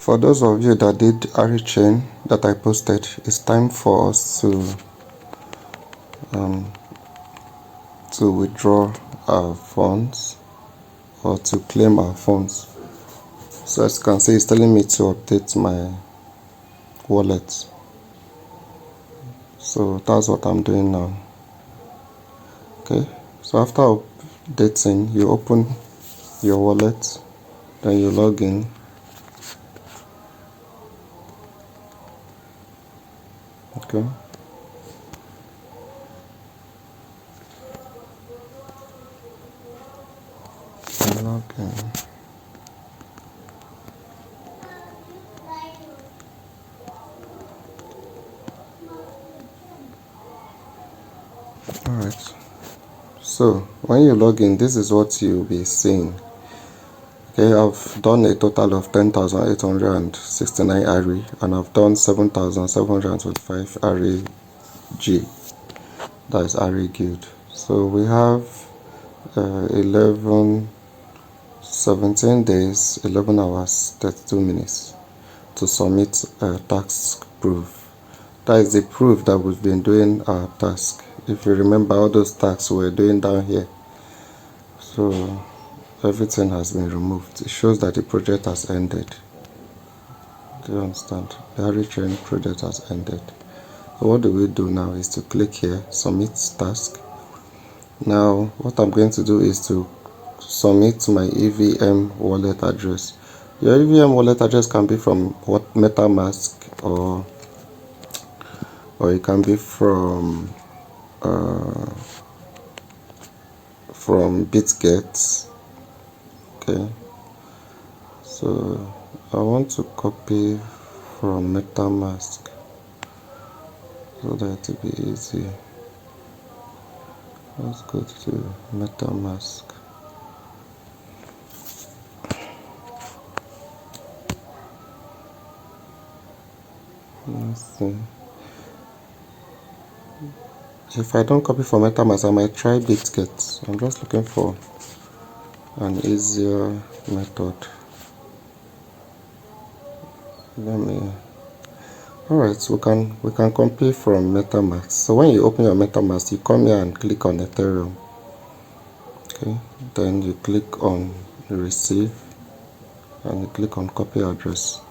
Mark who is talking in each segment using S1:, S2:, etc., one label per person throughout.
S1: For those of you that did Arichain that I posted, it's time for us to withdraw our funds or to claim our funds. So as you can see, it's telling me to update my wallet. So that's what I'm doing now. Okay, so after updating, you open your wallet, then you log in. Okay, log in. Alright, so when you log in, this is what you'll be seeing. Okay, I've done a total of 10,869 ARI and I've done 7,725 ARI G. That is ARI Guild. So we have 17 days, 11 hours, 32 minutes to submit a task proof. That is the proof that we've been doing our task. If you remember all those tasks we're doing down here. So everything has been removed. It shows that the project has ended. Do you understand? The Arichain project has ended. So what do we do now is to click here, submit task. Now what I'm going to do is to submit my EVM wallet address. Your EVM wallet address can be from MetaMask or it can be from BitGet. Okay, so I want to copy from MetaMask so that it will be easy. Let's go to MetaMask. Let's see. If I don't copy from MetaMask, I might try BitGet. I'm just looking for an easier method. Alright, we can copy from MetaMask. So when you open your MetaMask, you come here and click on Ethereum. Okay, then you click on receive and you click on copy address.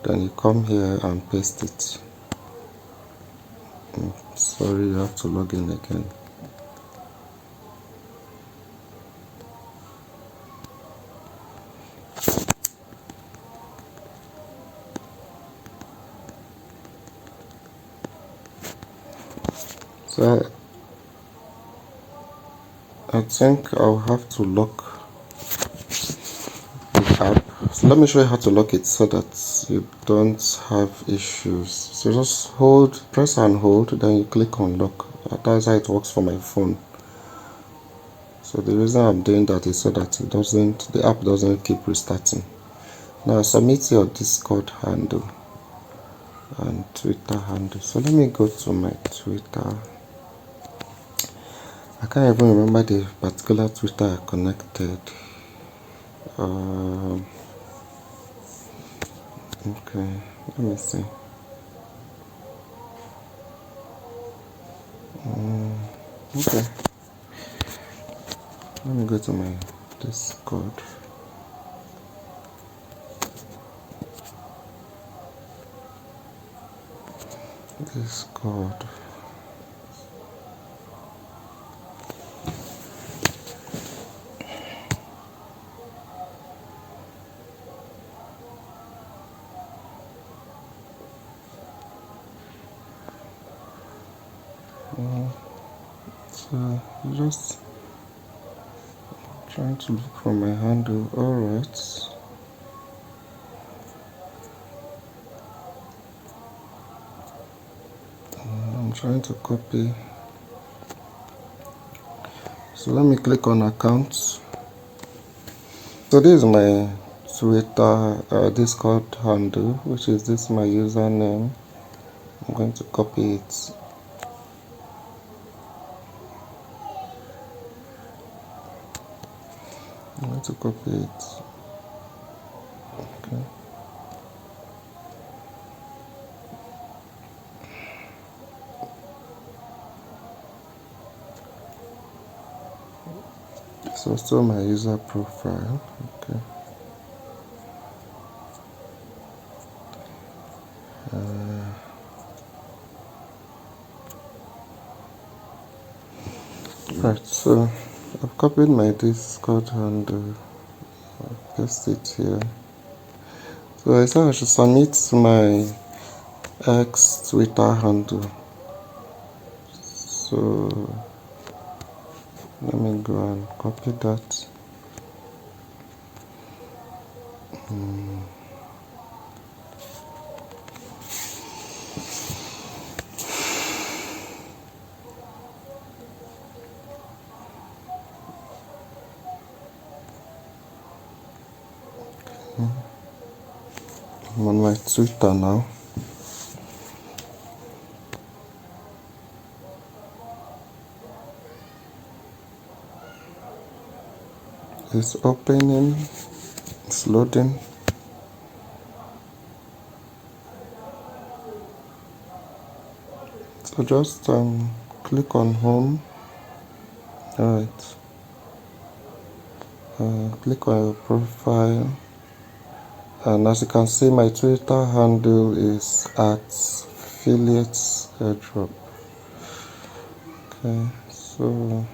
S1: Then you come here and paste it. Sorry, you have to log in again. So I think I'll have to lock the app. So let me show you how to lock it so that you don't have issues. So just press and hold, then you click on lock. That's how it works for my phone. So the reason I'm doing that is so that the app doesn't keep restarting. Now submit your Discord handle and Twitter handle. So let me go to my Twitter. I can't even remember the particular Twitter I connected. Okay, let me see. Okay, let me go to my Discord. Discord. So just trying to look for my handle. Alright. I'm trying to copy. So let me click on accounts. So this is my Twitter Discord handle, which is this my username. I'm going to copy it. I'm going to copy it. Okay. So still my user profile. Okay. Right, so I've copied my Discord and paste it here. So I said I should submit my X Twitter handle. So let me go and copy that. I'm on my Twitter now. It's opening, it's loading. So just click on home. Alright. Click on your profile. And as you can see, my Twitter handle is @affiliates airdrop. Okay, so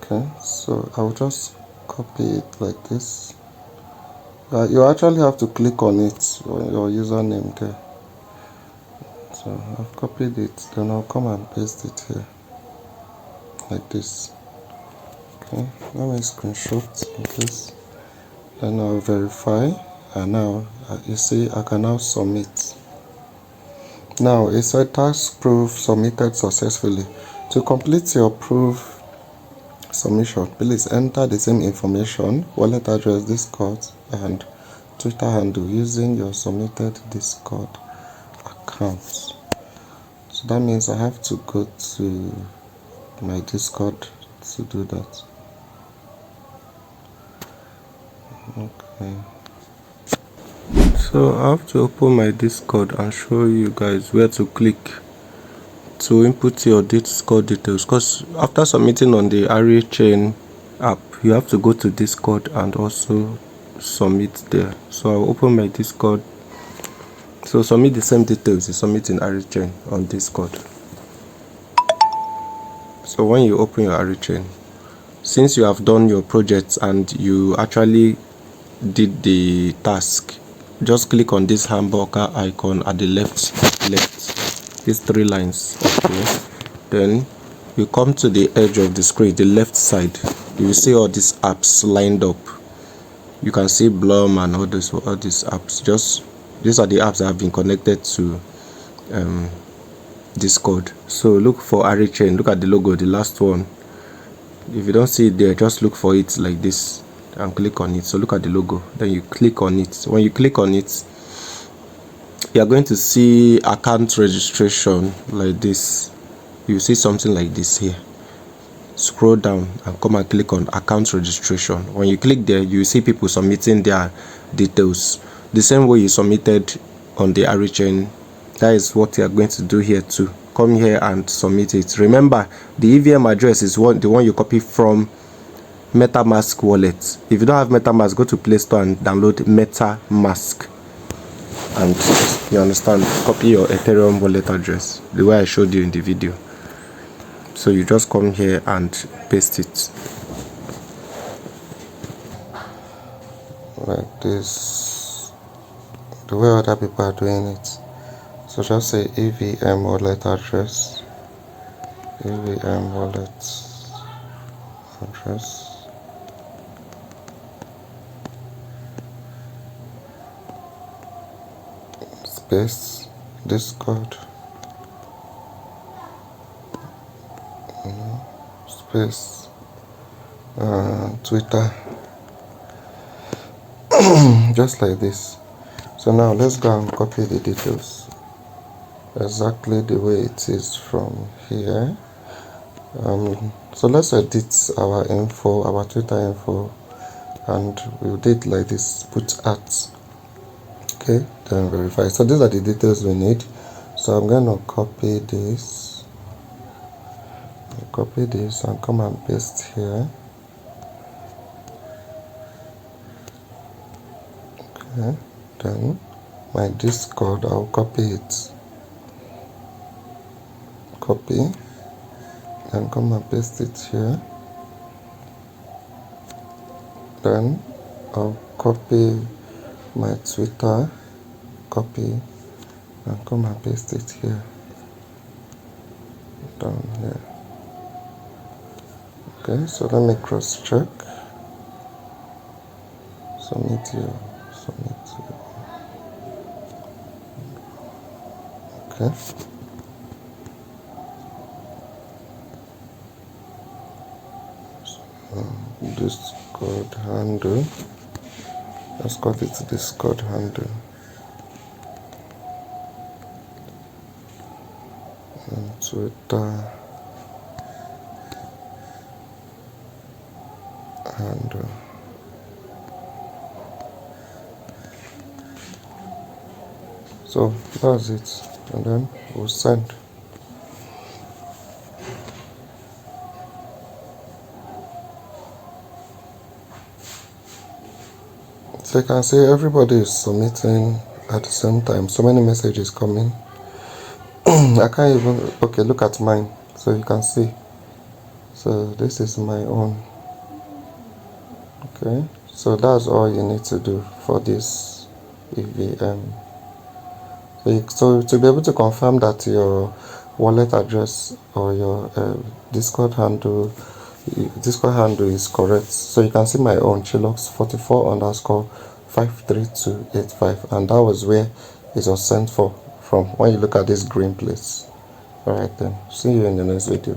S1: okay, so I'll just copy it like this. You actually have to click on it, on your username there. So I've copied it, then I'll come and paste it here like this. Okay, let me screenshot this, then I'll verify, and now you see I can now submit. Now it said task proof submitted successfully. To complete your proof submission, please enter the same information, wallet address, Discord, and Twitter handle using your submitted Discord account. So that means I have to go to my Discord to do that. Okay. So I have to open my Discord and show you guys where to click to input your Discord details, because after submitting on the Arichain app, you have to go to Discord and also submit there. So I'll open my Discord. So submit the same details you submit in Arichain on Discord. So when you open your Arichain, since you have done your project and you actually did the task, just click on this hamburger icon at the left, these 3 lines up here. Then you come to the edge of the screen, the left side, you will see all these apps lined up. You can see Blum and all these apps. Just these are the apps that have been connected to Discord. So look for Arichain, look at the logo, the last one. If you don't see it there, just look for it like this and click on it. So look at the logo, then you click on it. When you click on it, you are going to see account registration like this. You see something like this here. Scroll down and come and click on account registration. When you click there, you see people submitting their details the same way you submitted on the Arichain. That is what you are going to do here too. Come here and submit it. Remember, the EVM address is the one you copy from MetaMask wallet. If you don't have MetaMask, go to Play Store and download MetaMask. And you understand, copy your Ethereum wallet address the way I showed you in the video. So you just come here and paste it like this, the way other people are doing it. So just say EVM wallet address, EVM wallet address. Space Discord, space Twitter, just like this. So now let's go and copy the details exactly the way it is from here. So let's edit our info, our Twitter info, and we'll do it like this, put @ okay, then verify. So these are the details we need. So I'm going to copy this and come and paste here. Okay, then my Discord, I'll copy it, and come and paste it here. Then I'll copy my Twitter, copy, and come and paste it here, down here. Okay, so let me cross check. Submit here. Okay. Discord handle. Let's call it Discord handle. And Twitter handle. So that's it, and then we'll send. So you can see everybody is submitting at the same time. So many messages coming. I can't even, okay, look at mine. So you can see. So this is my own. Okay, so that's all you need to do for this EVM. So to be able to confirm that your wallet address or your Discord handle is correct, so you can see my own chilox44_53285, and that was where it was sent from when you look at this green place. Alright then, see you in the next video.